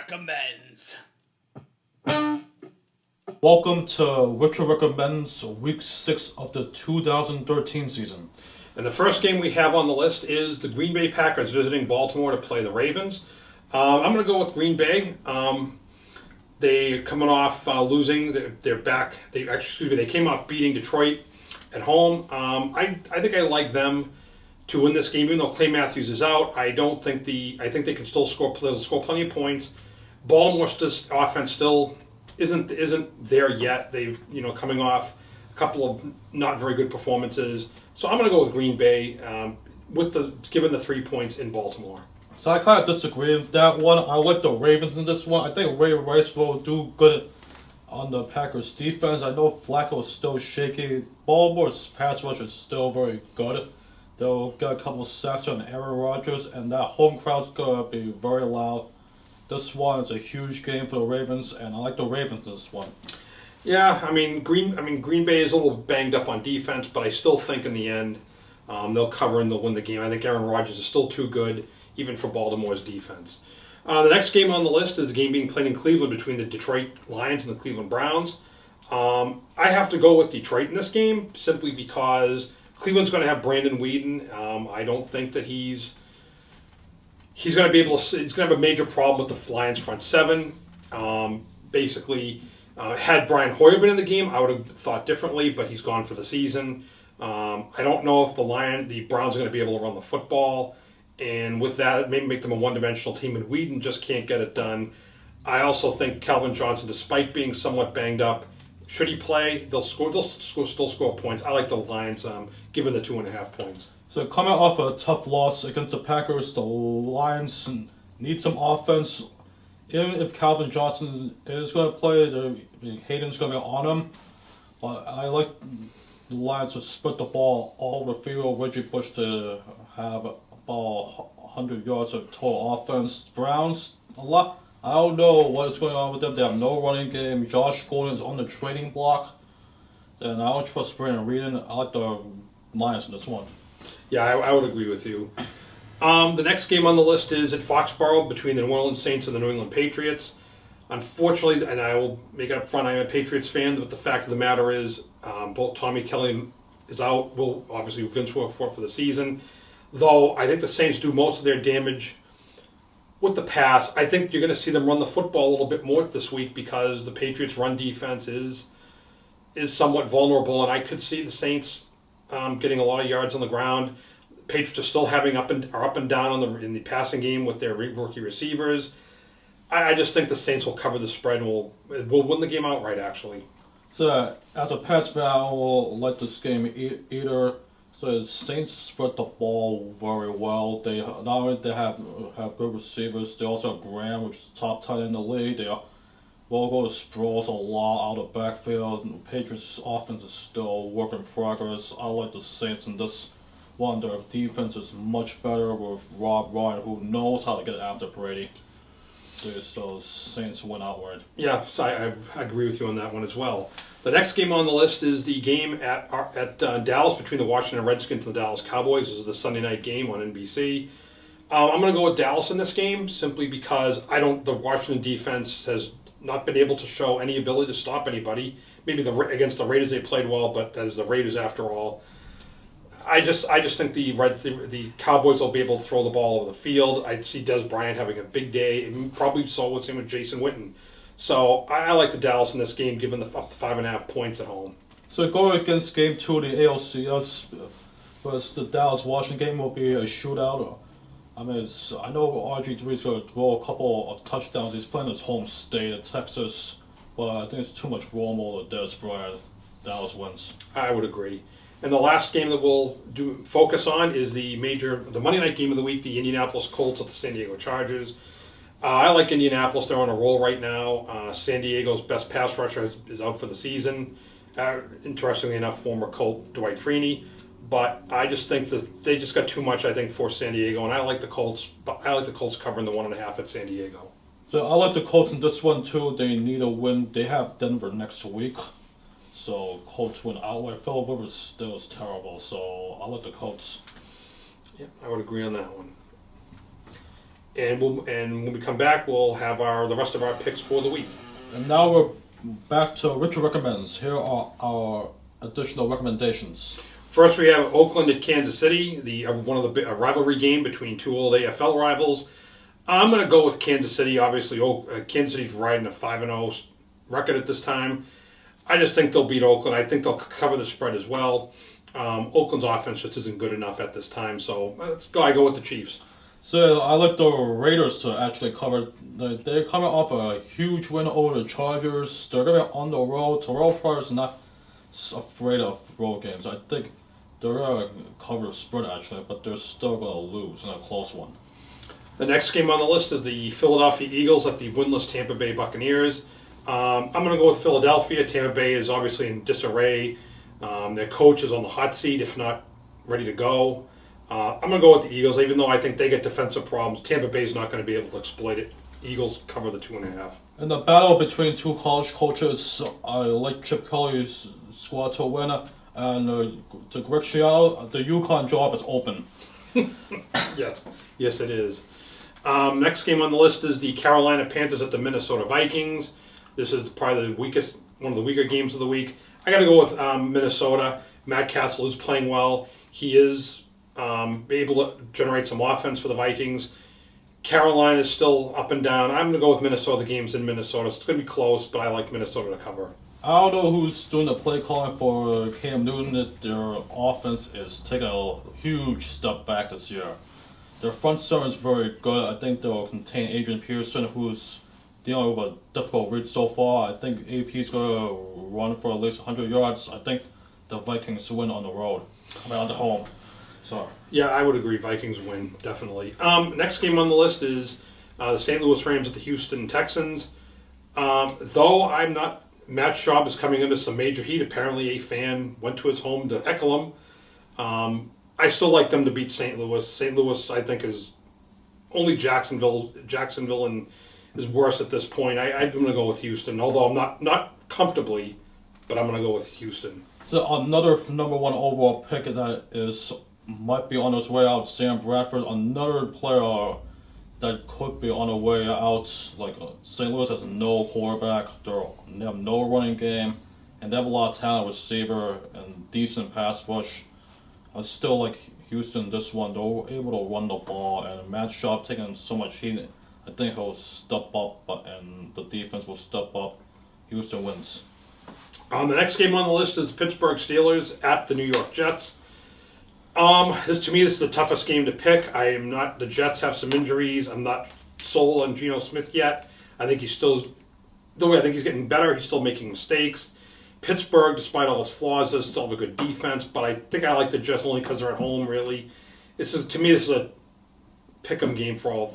recommends. Welcome to Richard Recommends Week 6 of the 2013 season. And the first game we have on the list is the Green Bay Packers visiting Baltimore to play the Ravens. I'm going to go with Green Bay. They're coming off losing. They're back. They came off beating Detroit at home. I think I like them to win this game, even though Clay Matthews is out. I think they can still score plenty of points. Baltimore's offense still isn't there yet. They've coming off a couple of not very good performances. So I'm going to go with Green Bay given the 3 points in Baltimore. So I kind of disagree with that one. I like the Ravens in this one. I think Ray Rice will do good on the Packers defense. I know Flacco is still shaky. Baltimore's pass rush is still very good. They'll get a couple sacks on Aaron Rodgers, and that home crowd's going to be very loud. This one is a huge game for the Ravens, and I like the Ravens in this one. Yeah, Green Bay is a little banged up on defense, but I still think in the end they'll cover and they'll win the game. I think Aaron Rodgers is still too good, even for Baltimore's defense. The next game on the list is the game being played in Cleveland between the Detroit Lions and the Cleveland Browns. I have to go with Detroit in this game simply because Cleveland's going to have Brandon Weeden. I don't think that he's going to be able to. He's going to have a major problem with the Lions front seven. Had Brian Hoyer been in the game, I would have thought differently, but he's gone for the season. I don't know if the Browns are going to be able to run the football, and with that, maybe make them a one-dimensional team, and Weeden just can't get it done. I also think Calvin Johnson, despite being somewhat banged up, should he play, they'll still score points. I like the Lions, given the 2.5 points. So coming off a tough loss against the Packers, the Lions need some offense. Even if Calvin Johnson is going to play, Hayden's going to be on him. But I like the Lions to split the ball all over the field. Reggie Bush to have about 100 yards of total offense. Browns, I don't know what is going on with them. They have no running game. Josh Gordon is on the trading block. And I don't trust Brandon Weeden. I like the Lions in this one. Yeah, I would agree with you. The next game on the list is at Foxborough between the New Orleans Saints and the New England Patriots. Unfortunately, and I will make it up front, I'm a Patriots fan, but the fact of the matter is both Tommy Kelly is out. Vince will for the season. Though I think the Saints do most of their damage with the pass. I think you're going to see them run the football a little bit more this week because the Patriots' run defense is somewhat vulnerable, and I could see the Saints getting a lot of yards on the ground. Patriots are still are up and down in the passing game with their rookie receivers. I just think the Saints will cover the spread and will win the game outright, actually. So as a Pats fan, I will like this game either. So the Saints spread the ball very well. They not only they have good receivers, they also have Graham, which is top tight in the league. They will go to Sproles a lot out of the backfield. The Patriots' offense is still a work in progress. I like the Saints in this one. Their defense is much better with Rob Ryan, who knows how to get after Brady. So Saints win outright. Yeah, so I agree with you on that one as well. The next game on the list is the game at Dallas between the Washington Redskins and the Dallas Cowboys. This is the Sunday night game on NBC. I'm going to go with Dallas in this game simply because the Washington defense has not been able to show any ability to stop anybody. Maybe against the Raiders they played well, but that is the Raiders after all. I just think the Cowboys will be able to throw the ball over the field. I see Des Bryant having a big day, and probably so with him with Jason Witten. So I like the Dallas in this game, given up to 5.5 points at home. So going against Game 2 of the ALCS, was the Dallas-Washington game will be a shootout. I know RG3 is going to throw a couple of touchdowns. He's playing his home state of Texas, but I think it's too much Romo to Des Bryant. Dallas wins. I would agree. And the last game that we'll focus on is the Monday night game of the week, the Indianapolis Colts at the San Diego Chargers. I like Indianapolis. They're on a roll right now. San Diego's best pass rusher is out for the season. Interestingly enough, former Colt Dwight Freeney. But I just think that they just got too much, I think, for San Diego. And I like the Colts. But I like the Colts covering the 1.5 at San Diego. So I like the Colts in this one, too. They need a win. They have Denver next week. So Colts win outright. Phillip Rivers still is terrible. So I like the Colts. Yeah, I would agree on that one. and when we come back, we'll have the rest of our picks for the week. And now we're back to Richard Recommends. Here are our additional recommendations. First, we have Oakland at Kansas City, one of the rivalry game between two old AFL rivals. I'm going to go with Kansas City. Obviously, Kansas City's riding a 5-0 record at this time. I just think they'll beat Oakland. I think they'll cover the spread as well. Oakland's offense just isn't good enough at this time, so I go with the Chiefs. So I like the Raiders to actually cover. They're coming off a huge win over the Chargers. They're going to be on the road. Terrell Pryor's not afraid of road games. I think they're going to cover the spread actually, but they're still going to lose in a close one. The next game on the list is the Philadelphia Eagles at the winless Tampa Bay Buccaneers. I'm going to go with Philadelphia. Tampa Bay is obviously in disarray. Their coach is on the hot seat, if not ready to go. I'm going to go with the Eagles, even though I think they get defensive problems. Tampa Bay is not going to be able to exploit it. Eagles cover the 2.5. In the battle between two college coaches, I like Chip Kelly's squad to win, and to Greg Schiano, the UConn job is open. Yes, it is. Next game on the list is the Carolina Panthers at the Minnesota Vikings. This is probably one of the weaker games of the week. I got to go with Minnesota. Matt Castle is playing well. He is able to generate some offense for the Vikings. Carolina is still up and down. I'm going to go with Minnesota. The game's in Minnesota. So it's going to be close, but I like Minnesota to cover. I don't know who's doing the play calling for Cam Newton. Their offense is taking a huge step back this year. Their front seven is very good. I think they'll contain Adrian Peterson, who's dealing with a difficult read so far. I think AP is going to run for at least 100 yards. I think the Vikings win on the road. On the home. So. Yeah, I would agree. Vikings win, definitely. Next game on the list is the St. Louis Rams at the Houston Texans. Though I'm not... Matt Schaub is coming into some major heat. Apparently a fan went to his home to heckle him. I still like them to beat St. Louis. St. Louis, I think, is only Jacksonville and is worse at this point. I'm going to go with Houston, although I'm not comfortably, but I'm going to go with Houston. So another number one overall pick that might be on his way out, Sam Bradford, another player that could be on the way out. Like St. Louis has no quarterback, they have no running game, and they have a lot of talent receiver and decent pass rush. I still like Houston this one. They're able to run the ball, and Matt Schaub taking so much heat. I think he'll step up, and the defense will step up. Houston wins. The next game on the list is the Pittsburgh Steelers at the New York Jets. To me, this is the toughest game to pick. The Jets have some injuries. I'm not sold on Geno Smith yet. I think he's getting better. He's still making mistakes. Pittsburgh, despite all its flaws, does still have a good defense, but I think I like the Jets only because they're at home, really. To me, this is a pick-em game for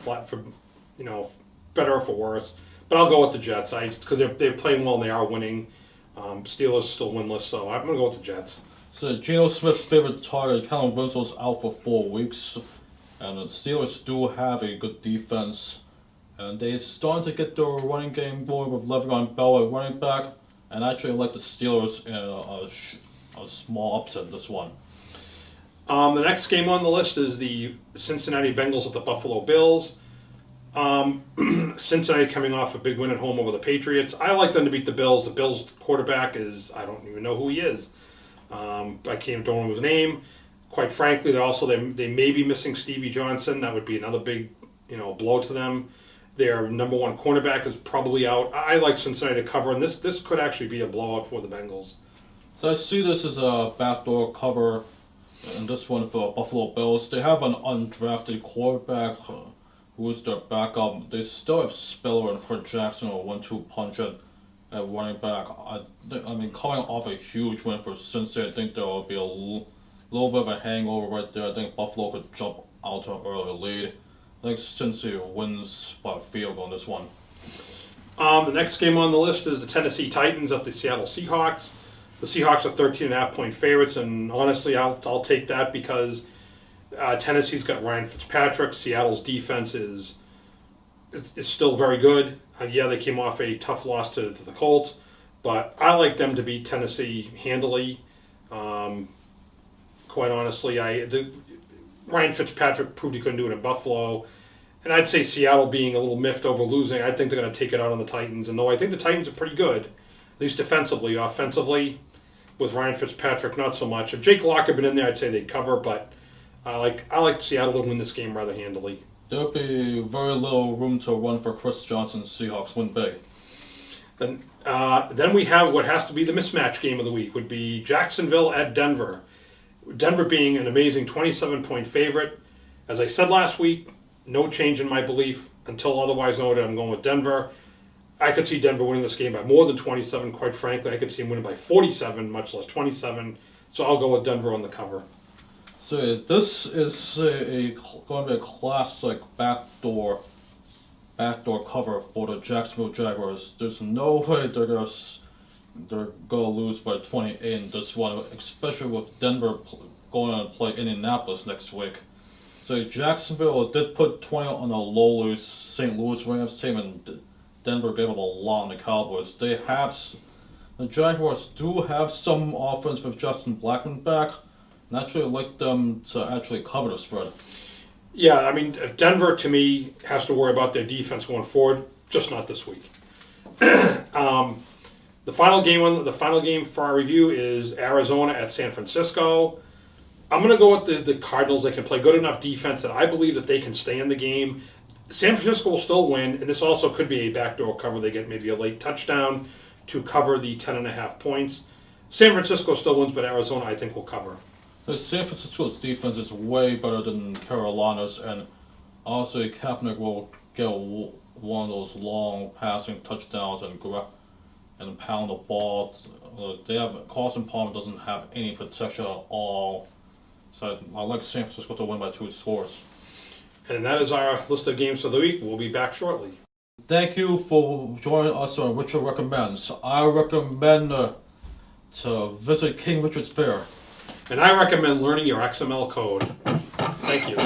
better or for worse. But I'll go with the Jets because they're playing well and they are winning. Steelers still winless, so I'm going to go with the Jets. So Geno Smith's favorite target, Kellen Winslow's out for 4 weeks, and the Steelers do have a good defense, and they're starting to get their running game going with Le'Veon Bell at running back, and I actually like the Steelers in a small upset this one. The next game on the list is the Cincinnati Bengals at the Buffalo Bills. Cincinnati coming off a big win at home over the Patriots. I like them to beat the Bills. The Bills quarterback I don't even know who he is. I don't know his name. Quite frankly, they may be missing Stevie Johnson. That would be another big, blow to them. Their number one cornerback is probably out. I like Cincinnati to cover, and this could actually be a blowout for the Bengals. So I see this as a backdoor cover, and this one for Buffalo Bills. They have an undrafted quarterback who is their backup. They still have Spiller and Fred Jackson, a 1-2 punch at running back. I mean, coming off a huge win for Cincinnati, I think there will be a little bit of a hangover right there. I think Buffalo could jump out to an early lead. I think Cincinnati wins by a field goal on this one. The next game on the list is the Tennessee Titans at the Seattle Seahawks. The Seahawks are 13.5-point favorites, and honestly, I'll take that because Tennessee's got Ryan Fitzpatrick. Seattle's defense is still very good. They came off a tough loss to the Colts, but I like them to beat Tennessee handily. Quite honestly, Ryan Fitzpatrick proved he couldn't do it in Buffalo. And I'd say Seattle being a little miffed over losing, I think they're going to take it out on the Titans. And though I think the Titans are pretty good, at least defensively, offensively, with Ryan Fitzpatrick, not so much. If Jake Locke had been in there, I'd say they'd cover, but I like Seattle to win this game rather handily. There'll be very little room to run for Chris Johnson. Seahawks win big. Then we have what has to be the mismatch game of the week, would be Jacksonville at Denver. Denver being an amazing 27-point favorite. As I said last week, no change in my belief until otherwise noted. I'm going with Denver. I could see Denver winning this game by more than 27, quite frankly. I could see them winning by 47, much less 27. So I'll go with Denver on the cover. So this is going to be a classic backdoor cover for the Jacksonville Jaguars. There's no way they're gonna lose by 28 in this one, especially with Denver going on to play Indianapolis next week. So Jacksonville did put 20 on a lowly St. Louis Rams team, and Denver gave up a lot on the Cowboys. The Jaguars do have some offense with Justin Blackmon back, and I actually like them to actually cover the spread. Yeah, I mean, if Denver, to me, has to worry about their defense going forward, just not this week. The final game for our review is Arizona at San Francisco. I'm going to go with the Cardinals. They can play good enough defense that I believe that they can stay in the game. San Francisco will still win, and this also could be a backdoor cover. They get maybe a late touchdown to cover the 10.5 points. San Francisco still wins, but Arizona, I think, will cover. San Francisco's defense is way better than Carolina's, and also Kaepernick will get one of those long passing touchdowns and pound the ball. Carson Palmer doesn't have any protection at all, so I like San Francisco to win by 2 scores. And that is our list of games for the week. We'll be back shortly. Thank you for joining us on Richard Recommends. I recommend to visit King Richard's Fair. And I recommend learning your XML code. Thank you.